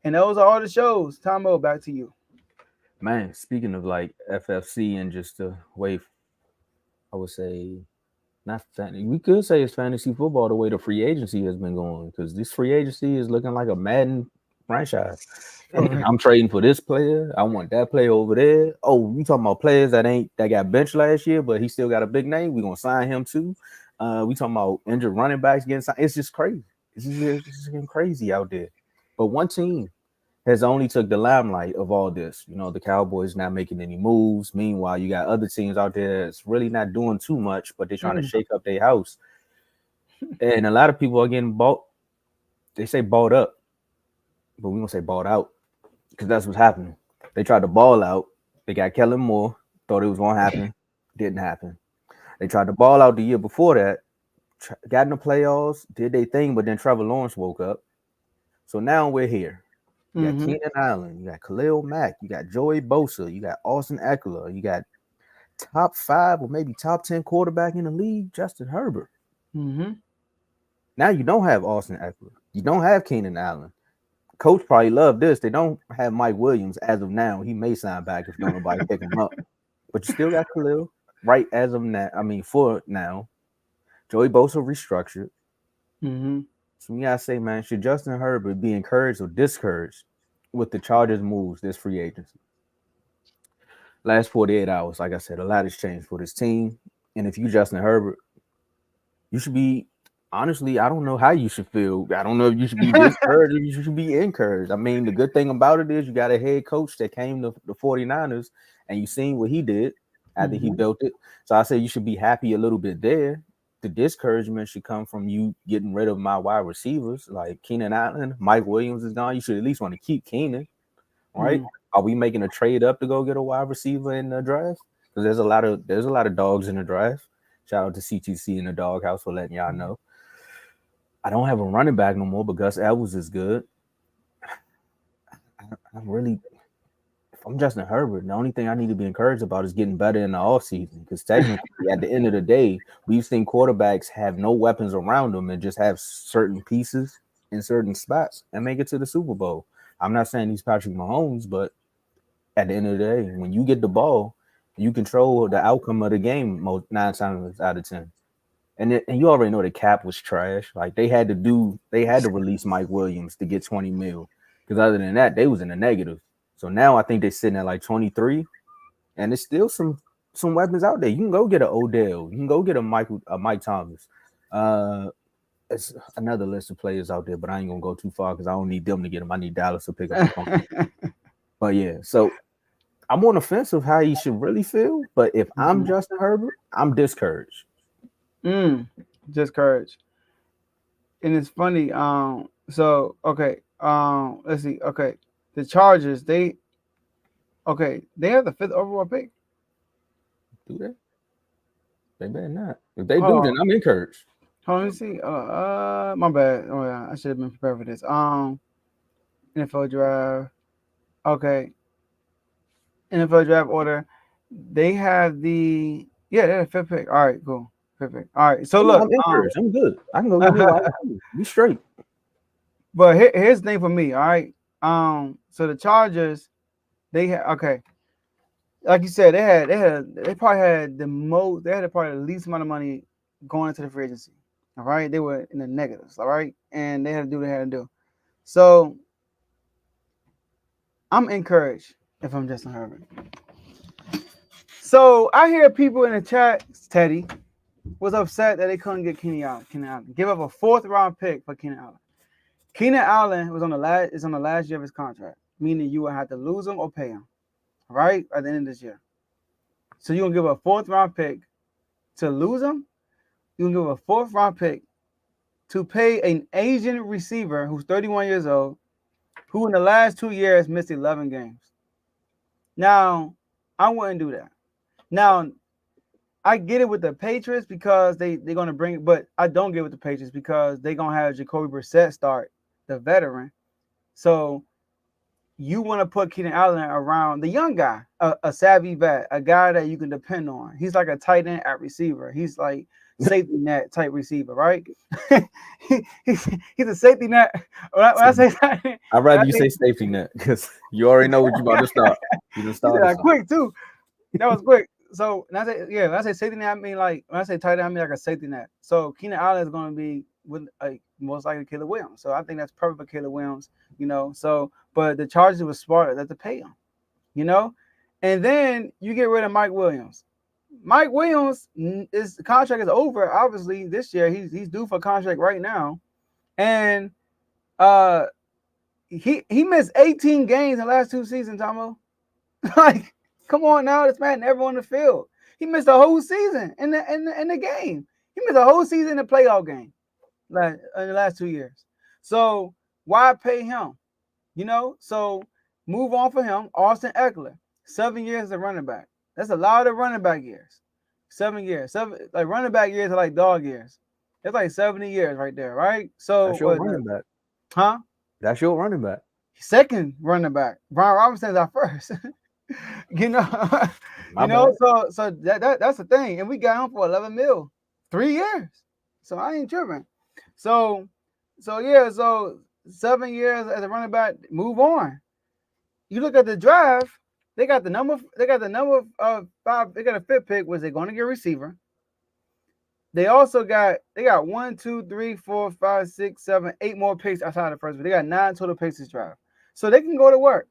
And those are all the shows. Tomo, back to you. Man, speaking of like FFC and just the way I would say not fantasy, we could say it's fantasy football the way the free agency has been going because this free agency is looking like a Madden franchise. For real. I'm trading for this player. I want that player over there. Oh, you talking about players that got benched last year, but he still got a big name. We gonna sign him too. We talking about injured running backs getting signed. It's just crazy. It's just getting crazy out there. But one team has only took the limelight of all this. You know, the Cowboys not making any moves. Meanwhile, you got other teams out there that's really not doing too much, but they're trying to Mm. shake up their house. And a lot of people are getting bought. They say bought up, but we gonna say bought out because that's what's happening. They tried to ball out. They got Kellen Moore. Thought it was gonna happen. Didn't happen. They tried to ball out the year before that. Got in the playoffs. Did their thing, but then Trevor Lawrence woke up. So now we're here. You got Mm-hmm. Keenan Allen, you got Khalil Mack, you got Joey Bosa, you got Austin Eckler, you got top 5 or maybe top 10 quarterback in the league, Justin Herbert. Mm-hmm. Now you don't have Austin Eckler. You don't have Keenan Allen. Coach probably loved this. They don't have Mike Williams as of now. He may sign back if don't nobody pick him up. But you still got Khalil right as of now. I mean, for now. Joey Bosa restructured. Mm-hmm. So we gotta say, man, should Justin Herbert be encouraged or discouraged with the Chargers moves this free agency? Last 48 hours, like I said, a lot has changed for this team. And if you Justin Herbert, you should be honestly, I don't know how you should feel. I don't know if you should be discouraged or you should be encouraged. I mean, the good thing about it is you got a head coach that came to the 49ers and you seen what he did after he Mm-hmm. built it. So I say you should be happy a little bit there. The discouragement should come from you getting rid of my wide receivers like Keenan Allen, Mike Williams is gone. You should at least want to keep Keenan, right? Mm-hmm. Are we making a trade up to go get a wide receiver in the draft? Because there's a lot of dogs in the draft. Shout out to CTC in the doghouse for letting y'all know. I don't have a running back no more, but Gus Edwards is good. I'm really, if I'm Justin Herbert, the only thing I need to be encouraged about is getting better in the offseason. Because technically, at the end of the day, we've seen quarterbacks have no weapons around them and just have certain pieces in certain spots and make it to the Super Bowl. I'm not saying he's Patrick Mahomes, but at the end of the day, when you get the ball, you control the outcome of the game most 9 times out of 10. And you already know the cap was trash. Like they had to release Mike Williams to get 20 mil. Because other than that, they was in the negative. So now I think they're sitting at like 23, and there's still some weapons out there. You can go get an Odell. You can go get a Mike Thomas. Uh, it's another list of players out there, but I ain't gonna go too far because I don't need them to get them. I need Dallas to pick up the phone. But yeah, so I'm on the fence of how he should really feel. But if I'm Mm-hmm. Justin Herbert, I'm discouraged. Mm. Just courage. And it's funny. So okay. Let's see. Okay. The Chargers. They have the fifth overall pick. Do they? They better not. If they Hold do, on. then I'm encouraged. Hold on. Let me see. My bad. Oh yeah, I should have been prepared for this. NFL draft. Okay. NFL draft order. They have the they have the fifth pick. All right. Cool. Fifth pick. All right. So Oh, no, look. I'm encouraged. I'm good. I can go get me a wide receiver. Be straight. But here's the thing for me. All right. So the Chargers. They had okay. Like you said, they probably had the most. They had probably the least amount of money going into the free agency. All right, they were in the negatives. All right, and they had to do what they had to do. So I'm encouraged if I'm Justin Herbert. So I hear people in the chat, Teddy was upset that they couldn't get Keenan Allen. Give up a fourth round pick for Keenan Allen. Keenan Allen was on the last year of his contract, meaning you would have to lose him or pay him. All right, at the end of this year. So you're gonna give a fourth round pick to lose him? You're gonna give a fourth round pick to pay an Asian receiver who's 31 years old, who in the last 2 years missed 11 games. Now, I wouldn't do that. Now, I get it with the Patriots because they're gonna bring it, but I don't get it with the Patriots because they're gonna have Jacoby Brissett start, the veteran. So you want to put Keenan Allen around the young guy, a savvy vet, a guy that you can depend on. He's like a tight end at receiver. He's like safety net type receiver, right? He's a safety net. When I say that, I'd rather you say safety net because you already know what you're about to start. You just he said started that something. quick too. That was quick. So when I say safety net, I mean like when I say tight end, I mean like a safety net. So Keenan Allen is going to be with most likely Caleb Williams. So I think that's perfect for Caleb Williams. So but the Chargers was smart that to pay him. And then you get rid of Mike Williams. Mike Williams is the contract is over. Obviously, this year he's due for a contract right now, and uh, he missed 18 games in the last 2 seasons. Tomo, like, come on now, this man never on the field. He missed a whole season in the game. He missed a whole season in the playoff game, like in the last 2 years. So why pay him? So move on for him. Austin Eckler, 7 years as a running back. That's a lot of running back years. 7 years. Like running back years are like dog years. It's like 70 years right there, right? So That's your running back. Huh? That's your running back. Second running back. Brian Robinson's our first. you know, Bad. so that's the thing. And we got him for 11 mil, 3 years. So I ain't tripping. So 7 years as a running back, move on. You look at the draft, they got the number 5, they got a fifth pick, was they going to get a receiver? They got 1, 2, 3, 4, 5, 6, 7, 8 more picks outside the first, but they got 9 total picks this draft. So they can go to work.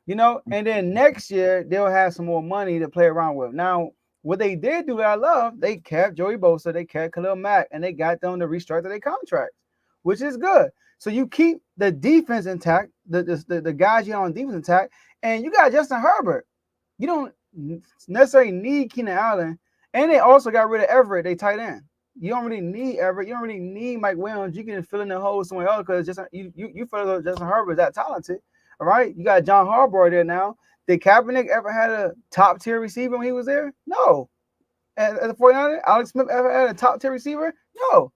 And then next year they'll have some more money to play around with. Now, what they did do that I love, they kept Joey Bosa, they kept Khalil Mack, and they got them to restructure their contracts, which is good. So you keep the defense intact, the guys you on defense intact, and you got Justin Herbert. You don't necessarily need Keenan Allen, and they also got rid of Everett, they tight end. You don't really need Everett. You don't really need Mike Williams. You can fill in the hole somewhere else because you feel like Justin Herbert is that talented. All right, you got John Harbaugh there now. Did Kaepernick ever had a top tier receiver when he was there? No. At the 49ers, Alex Smith ever had a top tier receiver? No.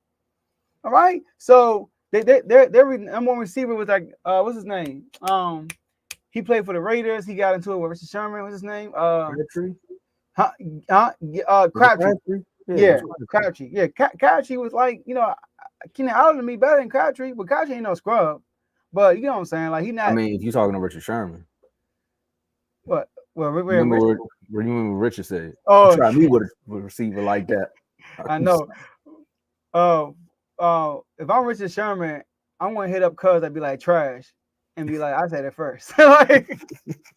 All right. So their number one receiver was like what's his name? He played for the Raiders. He got into it with Richard Sherman. What's his name? Crabtree. Crabtree. Yeah, Crabtree. Yeah, Crabtree was like, Keenan Allen to me better than Crabtree, but Crabtree ain't no scrub. But you know what I'm saying? Like he not. I mean, if you're talking to Richard Sherman. What? Well, remember what Richard said? Oh, try me with a receiver like that. I know. If I'm Richard Sherman, I'm gonna hit up Cuz I'd be like trash and be like, I said it first. Like,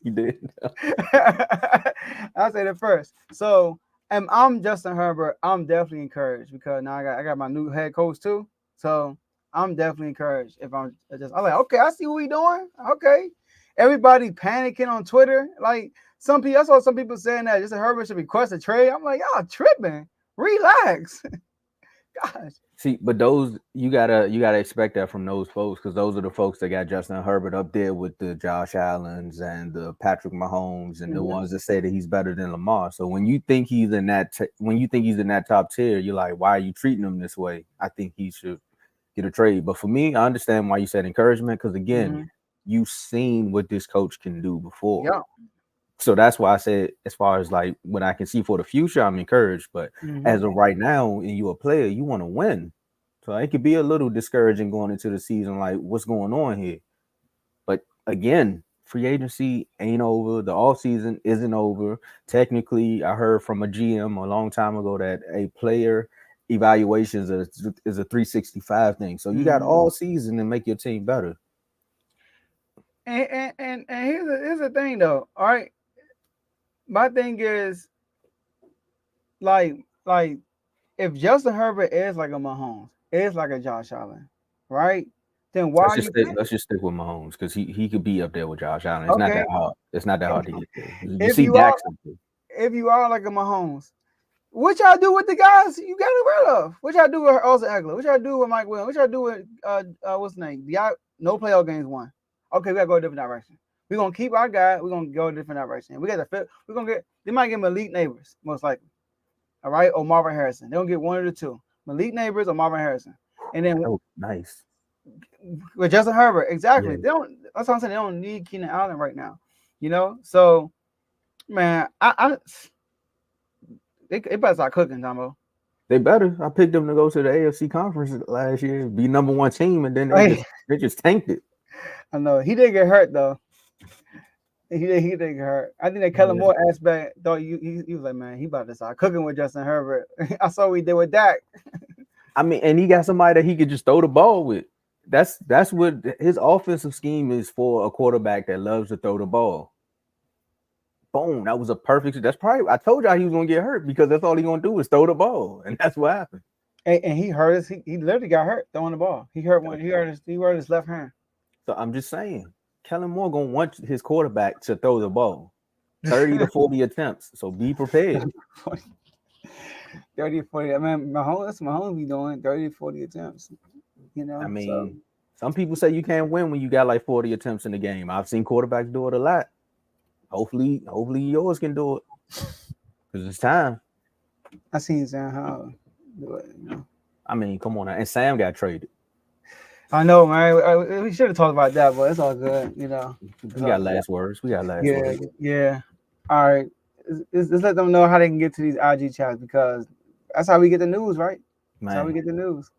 you did. I said it first. So, and I'm Justin Herbert. I'm definitely encouraged because now I got my new head coach too. So I'm definitely encouraged. I'm like, okay, I see what we doing. Okay. Everybody panicking on Twitter. Like I saw some people saying that Justin Herbert should request a trade. I'm like, y'all tripping. Relax. Gosh. See, but those you gotta expect that from those folks because those are the folks that got Justin Herbert up there with the Josh Allens and the Patrick Mahomes and the ones that say that he's better than Lamar. So when you think he's in that top tier, you're like, why are you treating him this way? I think he should get a trade. But for me, I understand why you said encouragement because again, you've seen what this coach can do before. Yeah. So that's why I said, as far as like what I can see for the future, I'm encouraged. But as of right now, and you're a player, you want to win. So it could be a little discouraging going into the season, like what's going on here. But again, free agency ain't over. The off season isn't over. Technically, I heard from a GM a long time ago that a player evaluations is a 365 thing. So you got all season to make your team better. And here's the thing though. All right. My thing is like if Justin Herbert is like a Mahomes, is like a Josh Allen, right? Then why let's just stick with Mahomes because he could be up there with Josh Allen. It's not that hard. It's not that hard to get there. If you are like a Mahomes, what y'all do with the guys you got rid of? What y'all do with Austin Eckler? What y'all do with Mike Williams? What y'all do with what's his name? Y'all no playoff games won. Okay, we gotta go a different direction. We're gonna keep our guy. We're gonna go a different direction. We got to fit. We're gonna get. They might get Malik Neighbors most likely. All right, or Marvin Harrison. They're gonna get one of the two: Malik Neighbors or Marvin Harrison. And then nice with Justin Herbert, exactly. Yeah. They don't. That's what I'm saying. They don't need Keenan Allen right now. So, man, they better start cooking, Tomo. They better. I picked them to go to the AFC conference last year, be number one team, and then they just tanked it. I know he did get hurt though. He did get hurt. I think that Kellen Moore aspect thought he was like, man, he about to start cooking with Justin Herbert. I saw what he did with Dak. I mean, and he got somebody that he could just throw the ball with. That's what his offensive scheme is for, a quarterback that loves to throw the ball. Boom, that was a perfect. That's probably, I told y'all he was gonna get hurt because that's all he's gonna do is throw the ball, and that's what happened. And he hurt us. He literally got hurt throwing the ball. He hurt his left hand. So I'm just saying, Kellen Moore gonna want his quarterback to throw the ball, 30 to 40 attempts. So be prepared. 30 to 40. I mean, that's Mahomes be doing 30 to 40 attempts. You know, I mean, some people say you can't win when you got like 40 attempts in the game. I've seen quarterbacks do it a lot. Hopefully yours can do it because it's time. I seen Sam Howell do it. You know? I mean, come on now. And Sam got traded. I know, man. We should have talked about that, but it's all good. You know, we got last words. Yeah. All right. Let's let them know how they can get to these IG chats because that's how we get the news, right? That's how we get the news.